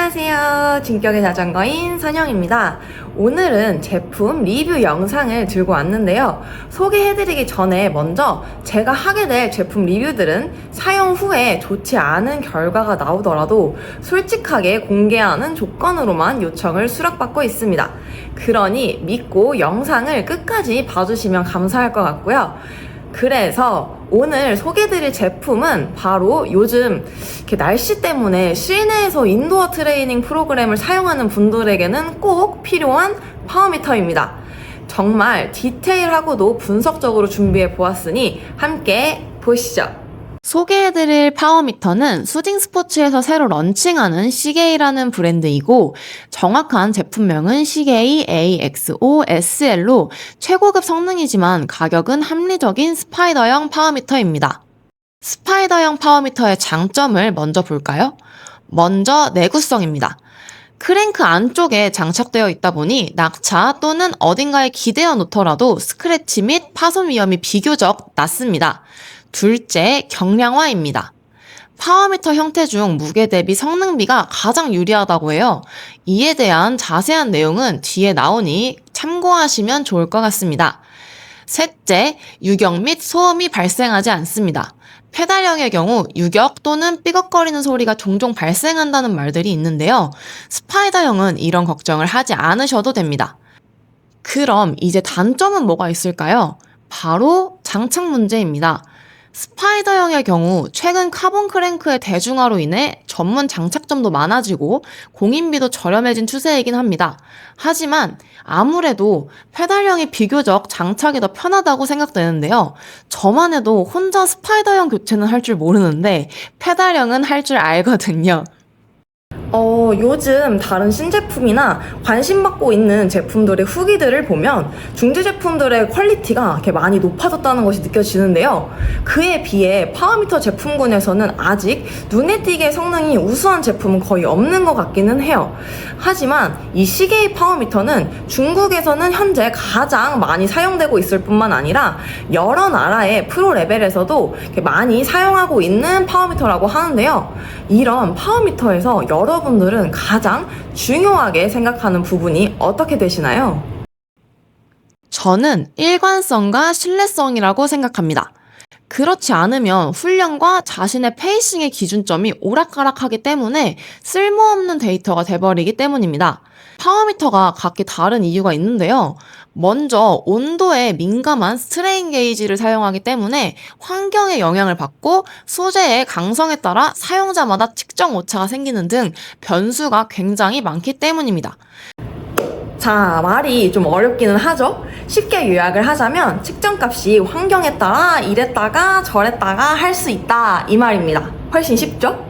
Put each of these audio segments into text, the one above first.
안녕하세요. 진격의 자전거인 선영입니다. 오늘은 제품 리뷰 영상을 들고 왔는데요. 소개해드리기 전에 먼저 제가 하게 될 제품 리뷰들은 사용 후에 좋지 않은 결과가 나오더라도 솔직하게 공개하는 조건으로만 요청을 수락받고 있습니다. 그러니 믿고 영상을 끝까지 봐주시면 감사할 것 같고요. 그래서 오늘 소개해드릴 제품은 바로 요즘 이렇게 날씨 때문에 실내에서 인도어 트레이닝 프로그램을 사용하는 분들에게는 꼭 필요한 파워미터입니다. 정말 디테일하고도 분석적으로 준비해 보았으니 함께 보시죠. 소개해드릴 파워미터는 수딩 스포츠에서 새로 런칭하는 시게이라는 브랜드이고 정확한 제품명은 시게이 AXO SL로 최고급 성능이지만 가격은 합리적인 스파이더형 파워미터입니다. 스파이더형 파워미터의 장점을 먼저 볼까요? 먼저 내구성입니다. 크랭크 안쪽에 장착되어 있다 보니 낙차 또는 어딘가에 기대어 놓더라도 스크래치 및 파손 위험이 비교적 낮습니다. 둘째, 경량화입니다. 파워미터 형태 중 무게 대비 성능비가 가장 유리하다고 해요. 이에 대한 자세한 내용은 뒤에 나오니 참고하시면 좋을 것 같습니다. 셋째, 유격 및 소음이 발생하지 않습니다. 페달형의 경우 유격 또는 삐걱거리는 소리가 종종 발생한다는 말들이 있는데요. 스파이더형은 이런 걱정을 하지 않으셔도 됩니다. 그럼 이제 단점은 뭐가 있을까요? 바로 장착 문제입니다. 스파이더형의 경우 최근 카본 크랭크의 대중화로 인해 전문 장착점도 많아지고 공인비도 저렴해진 추세이긴 합니다. 하지만 아무래도 페달형이 비교적 장착이 더 편하다고 생각되는데요. 저만 해도 혼자 스파이더형 교체는 할 줄 모르는데 페달형은 할 줄 알거든요. 요즘 다른 신제품이나 관심받고 있는 제품들의 후기들을 보면 중지 제품들의 퀄리티가 이렇게 많이 높아졌다는 것이 느껴지는데요. 그에 비해 파워미터 제품군에서는 아직 눈에 띄게 성능이 우수한 제품은 거의 없는 것 같기는 해요. 하지만 이 시게이 파워미터는 중국에서는 현재 가장 많이 사용되고 있을 뿐만 아니라 여러 나라의 프로 레벨에서도 이렇게 많이 사용하고 있는 파워미터라고 하는데요. 이런 파워미터에서 여러분들은 가장 중요하게 생각하는 부분이 어떻게 되시나요? 저는 일관성과 신뢰성이라고 생각합니다. 그렇지 않으면 훈련과 자신의 페이싱의 기준점이 오락가락하기 때문에 쓸모없는 데이터가 돼버리기 때문입니다. 파워미터가 각기 다른 이유가 있는데요. 먼저 온도에 민감한 스트레인 게이지를 사용하기 때문에 환경의 영향을 받고 소재의 강성에 따라 사용자마다 측정 오차가 생기는 등 변수가 굉장히 많기 때문입니다. 자, 말이 좀 어렵기는 하죠? 쉽게 요약을 하자면 측정값이 환경에 따라 이랬다가 저랬다가 할 수 있다 이 말입니다. 훨씬 쉽죠?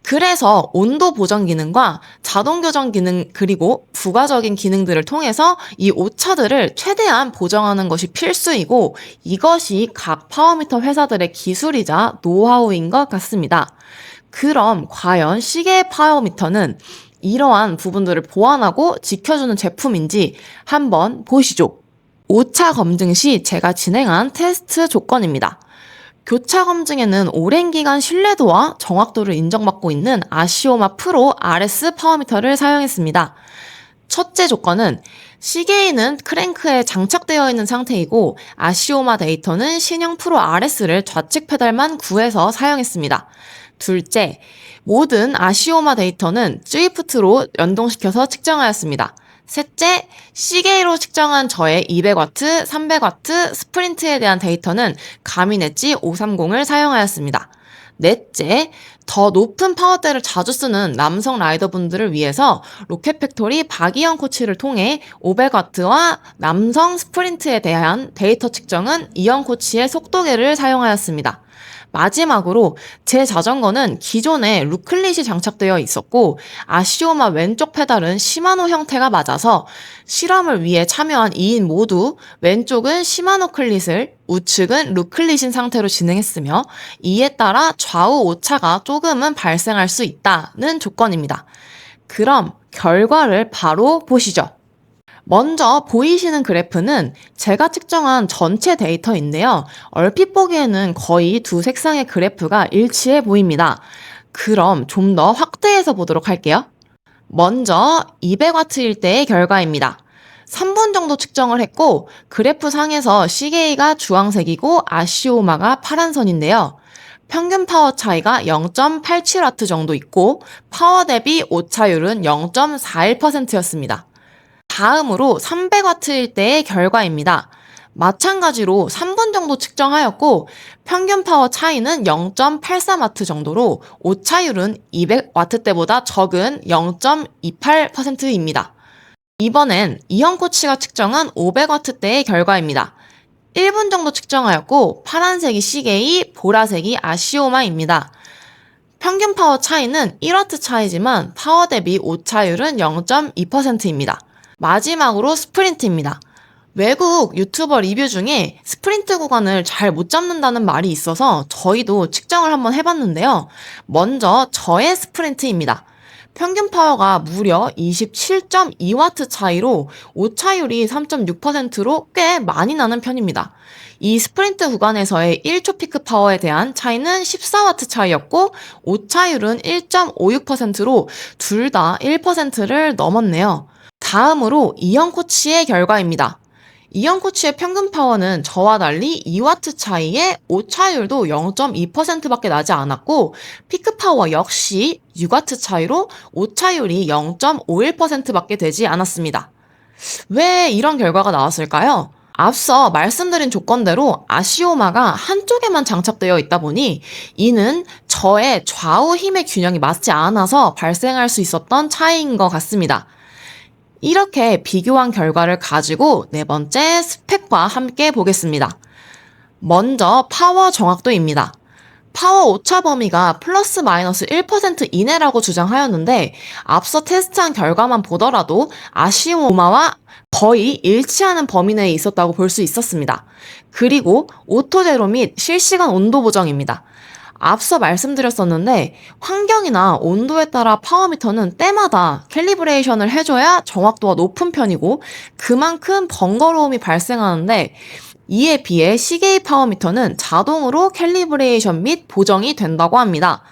그래서 온도 보정 기능과 자동 교정 기능 그리고 부가적인 기능들을 통해서 이 오차들을 최대한 보정하는 것이 필수이고 이것이 각 파워미터 회사들의 기술이자 노하우인 것 같습니다. 그럼 과연 시계 파워미터는 이러한 부분들을 보완하고 지켜주는 제품인지 한번 보시죠. 오차 검증 시 제가 진행한 테스트 조건입니다. 교차 검증에는 오랜 기간 신뢰도와 정확도를 인정받고 있는 아시오마 프로 RS 파워미터를 사용했습니다. 첫째 조건은 시계에는 크랭크에 장착되어 있는 상태이고 아시오마 데이터는 신형 프로 RS를 좌측 페달만 구해서 사용했습니다. 둘째, 모든 아시오마 데이터는 스위프트로 연동시켜서 측정하였습니다. 셋째, 시계로 측정한 저의 200W, 300W 스프린트에 대한 데이터는 가민 엣지 530을 사용하였습니다. 넷째, 더 높은 파워대를 자주 쓰는 남성 라이더분들을 위해서 로켓팩토리 박이영 코치를 통해 500W와 남성 스프린트에 대한 데이터 측정은 이영 코치의 속도계를 사용하였습니다. 마지막으로 제 자전거는 기존에 루클릿이 장착되어 있었고 아시오마 왼쪽 페달은 시마노 형태가 맞아서 실험을 위해 참여한 2인 모두 왼쪽은 시마노 클릿을 우측은 루클릿인 상태로 진행했으며 이에 따라 좌우 오차가 조금은 발생할 수 있다는 조건입니다. 그럼 결과를 바로 보시죠. 먼저 보이시는 그래프는 제가 측정한 전체 데이터인데요. 얼핏 보기에는 거의 두 색상의 그래프가 일치해 보입니다. 그럼 좀 더 확대해서 보도록 할게요. 먼저 200W일 때의 결과입니다. 3분 정도 측정을 했고 그래프 상에서 CK가 주황색이고 아시오마가 파란 선인데요. 평균 파워 차이가 0.87W 정도 있고 파워 대비 오차율은 0.41%였습니다. 다음으로 300W일 때의 결과입니다. 마찬가지로 3분 정도 측정하였고 평균 파워 차이는 0.83W 정도로 오차율은 200W 때보다 적은 0.28%입니다. 이번엔 이현 코치가 측정한 500W 때의 결과입니다. 1분 정도 측정하였고 파란색이 CK, 보라색이 아시오마입니다. 평균 파워 차이는 1W 차이지만 파워 대비 오차율은 0.2%입니다. 마지막으로 스프린트입니다. 외국 유튜버 리뷰 중에 스프린트 구간을 잘 못 잡는다는 말이 있어서 저희도 측정을 한번 해봤는데요. 먼저 저의 스프린트입니다. 평균 파워가 무려 27.2W 차이로 오차율이 3.6%로 꽤 많이 나는 편입니다. 이 스프린트 구간에서의 1초 피크 파워에 대한 차이는 14W 차이였고 오차율은 1.56%로 둘 다 1%를 넘었네요. 다음으로 이현 코치의 결과입니다. 이현 코치의 평균 파워는 저와 달리 2W 차이에 오차율도 0.2%밖에 나지 않았고 피크 파워 역시 6W 차이로 오차율이 0.51%밖에 되지 않았습니다. 왜 이런 결과가 나왔을까요? 앞서 말씀드린 조건대로 아시오마가 한쪽에만 장착되어 있다 보니 이는 저의 좌우 힘의 균형이 맞지 않아서 발생할 수 있었던 차이인 것 같습니다. 이렇게 비교한 결과를 가지고 네 번째 스펙과 함께 보겠습니다. 먼저 파워 정확도입니다. 파워 오차 범위가 플러스 마이너스 1% 이내라고 주장하였는데 앞서 테스트한 결과만 보더라도 아시오마와 거의 일치하는 범위 내에 있었다고 볼 수 있었습니다. 그리고 오토 제로 및 실시간 온도 보정입니다. 앞서 말씀드렸었는데 환경이나 온도에 따라 파워미터는 때마다 캘리브레이션을 해줘야 정확도가 높은 편이고 그만큼 번거로움이 발생하는데 이에 비해 CK 파워미터는 자동으로 캘리브레이션 및 보정이 된다고 합니다.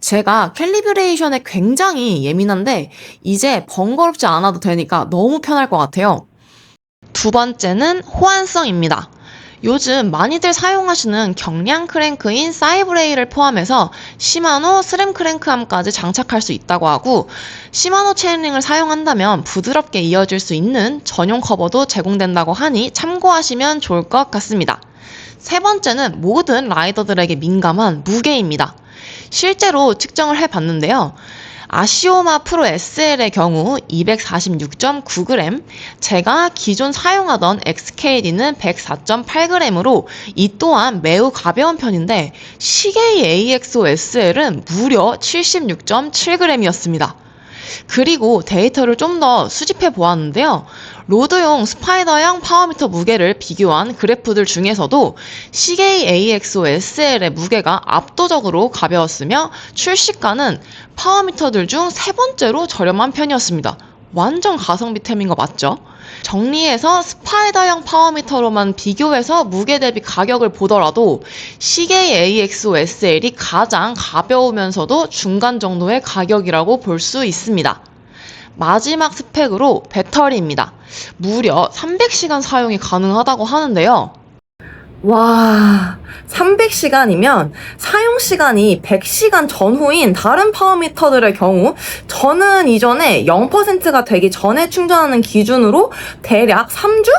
제가 캘리브레이션에 굉장히 예민한데 이제 번거롭지 않아도 되니까 너무 편할 것 같아요. 두 번째는 호환성입니다. 요즘 많이들 사용하시는 경량 크랭크인 사이브레일을 포함해서 시마노 스램 크랭크암까지 장착할 수 있다고 하고 시마노 체인링을 사용한다면 부드럽게 이어질 수 있는 전용 커버도 제공된다고 하니 참고하시면 좋을 것 같습니다. 세 번째는 모든 라이더들에게 민감한 무게입니다. 실제로 측정을 해봤는데요. 아시오마 프로 SL의 경우 246.9g, 제가 기존 사용하던 XKD는 104.8g으로 이 또한 매우 가벼운 편인데 CK AXO SL은 무려 76.7g이었습니다. 그리고 데이터를 좀 더 수집해 보았는데요. 로드용 스파이더형 파워미터 무게를 비교한 그래프들 중에서도 CK AXO SL의 무게가 압도적으로 가벼웠으며 출시가는 파워미터들 중 세 번째로 저렴한 편이었습니다. 완전 가성비템인 거 맞죠? 정리해서 스파이더형 파워미터로만 비교해서 무게 대비 가격을 보더라도 CK AXO SL이 가장 가벼우면서도 중간 정도의 가격이라고 볼 수 있습니다. 마지막 스펙으로 배터리입니다. 무려 300시간 사용이 가능하다고 하는데요. 와, 300시간이면 사용시간이 100시간 전후인 다른 파워미터들의 경우 저는 이전에 0%가 되기 전에 충전하는 기준으로 대략 3주?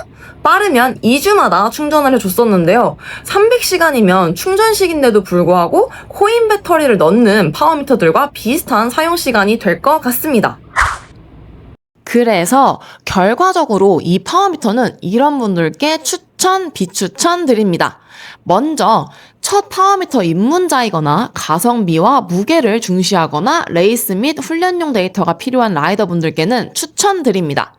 빠르면 2주마다 충전을 해줬었는데요. 300시간이면 충전식인데도 불구하고 코인 배터리를 넣는 파워미터들과 비슷한 사용시간이 될 것 같습니다. 그래서 결과적으로 이 파워미터는 이런 분들께 추천, 비추천 드립니다. 먼저 첫 파워미터 입문자이거나 가성비와 무게를 중시하거나 레이스 및 훈련용 데이터가 필요한 라이더분들께는 추천드립니다.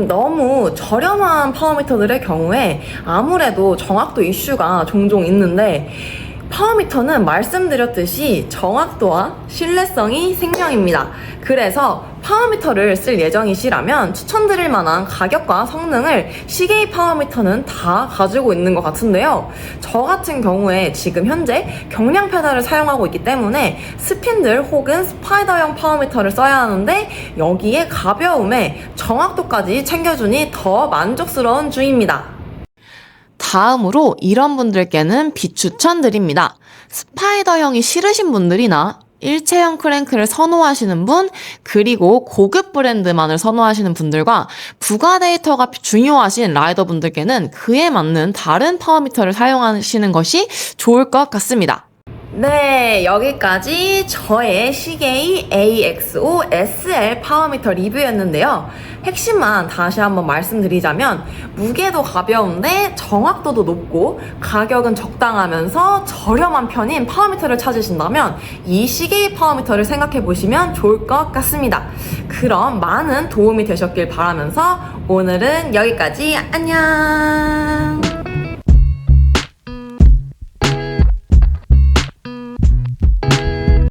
너무 저렴한 파워미터들의 경우에 아무래도 정확도 이슈가 종종 있는데 파워미터는 말씀드렸듯이 정확도와 신뢰성이 생명입니다. 그래서 파워미터를 쓸 예정이시라면 추천드릴 만한 가격과 성능을 시게이 파워미터는 다 가지고 있는 것 같은데요. 저 같은 경우에 지금 현재 경량 페달을 사용하고 있기 때문에 스핀들 혹은 스파이더형 파워미터를 써야 하는데 여기에 가벼움에 정확도까지 챙겨주니 더 만족스러운 중입니다. 다음으로 이런 분들께는 비추천드립니다. 스파이더형이 싫으신 분들이나 일체형 크랭크를 선호하시는 분, 그리고 고급 브랜드만을 선호하시는 분들과 부가 데이터가 중요하신 라이더분들께는 그에 맞는 다른 파워미터를 사용하시는 것이 좋을 것 같습니다. 네, 여기까지 저의 시게이 AXO SL 파워미터 리뷰였는데요. 핵심만 다시 한번 말씀드리자면 무게도 가벼운데 정확도도 높고 가격은 적당하면서 저렴한 편인 파워미터를 찾으신다면 이 시게이 파워미터를 생각해 보시면 좋을 것 같습니다. 그럼 많은 도움이 되셨길 바라면서 오늘은 여기까지. 안녕.